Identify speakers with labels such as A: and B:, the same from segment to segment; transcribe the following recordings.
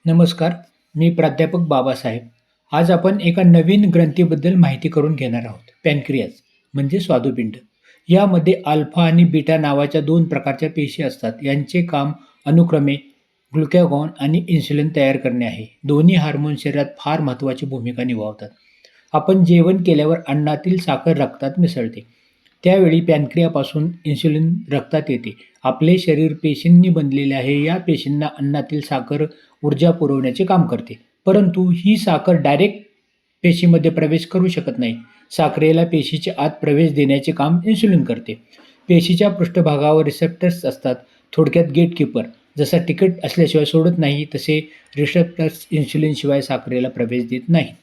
A: नमस्कार, मी प्राध्यापक बाबासाहेब. आज आपण एका नवीन ग्रंथीबद्दल माहिती करून घेणार आहोत. पॅनक्रियाज म्हणजे स्वादुपिंड. यामध्ये अल्फा आणि बीटा नावाच्या दोन प्रकारच्या पेशी असतात. यांचे काम अनुक्रमे ग्लुकॅगॉन आणि इन्सुलिन तयार करणे आहे. दोन्ही हार्मोन शरीरात फार महत्त्वाची भूमिका निभावतात. आपण जेवण केल्यावर अन्नातील साखर रक्तात मिसळते. त्यावेळी पॅनक्रियापासून इन्सुलिन रक्तात येते. आपले शरीर पेशींनी बनलेले आहे. या पेशींना अन्नातील साखर ऊर्जा पुरवण्याचे काम करते. परंतु ही साखर डायरेक्ट पेशीमध्ये प्रवेश करू शकत नाही. साखरेला पेशीच्या आत प्रवेश देण्याचे काम इन्सुलिन करते. पेशीच्या पृष्ठभागावर रिसेप्टर्स असतात. थोडक्यात गेटकीपर. जसा तिकीट असल्याशिवाय सोडत नाही, तसे रिसेप्टर्स इन्सुलिनशिवाय साखरेला प्रवेश देत नाहीत.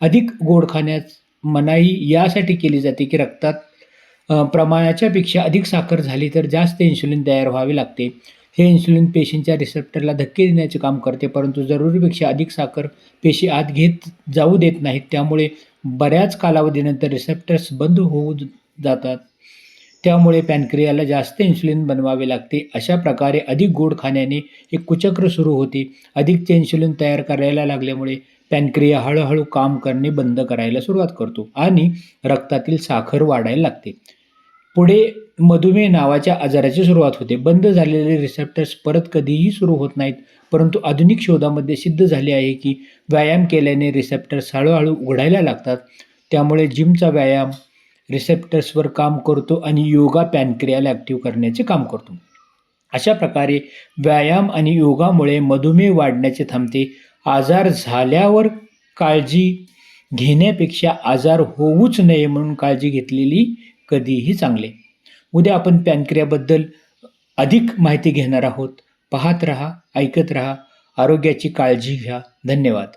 A: अधिक गोड खाण्यास मनाई यासाठी केली जाते की रक्तात प्रमाणाच्या पेक्षा अधिक साखर झाली तर जास्त इन्सुलिन तयार व्हावे लागते. हे इन्सुलिन पेशींच्या रिसेप्टरला धक्के देण्याचे काम करते, परंतु जरुरीपेक्षा अधिक साखर पेशी आत घेत जाऊ देत नाहीत. त्यामुळे बऱ्याच कालावधीनंतर रिसेप्टर्स बंद होऊ जातात. त्यामुळे पॅनक्रियाला जास्त इन्सुलिन बनवावे लागते. अशा प्रकारे अधिक गोड खाण्याने एक कुचक्र सुरू होते. अधिकचे इन्सुलिन तयार करायला लागल्यामुळे पॅनक्रिया हळूहळू काम करणे बंद करायला सुरुवात करतो आणि रक्तातील साखर वाढायला लागते. पुढे मधुमेह नावाच्या आजाराची सुरुवात होते. बंद झालेले रिसेप्टर्स परत कधीही सुरू होत नाहीत. परंतु आधुनिक शोधामध्ये सिद्ध झाले आहे की व्यायाम केल्याने रिसेप्टर्स हळूहळू उघडायला लागतात. त्यामुळे जिमचा व्यायाम रिसेप्टर्सवर काम करतो आणि योगा पॅनक्रियाला ॲक्टिव्ह करण्याचे काम करतो. अशा प्रकारे व्यायाम आणि योगामुळे मधुमेह वाढण्याचे थांबते. आजार झाल्यावर काळजी घेण्यापेक्षा आजार होऊच नये म्हणून काळजी घेतलेली कधीही चांगले. उद्या आपण पॅनक्रियाबद्दल अधिक माहिती घेणार आहोत. पाहत रहा, ऐकत रहा. आरोग्याची काळजी घ्या. धन्यवाद.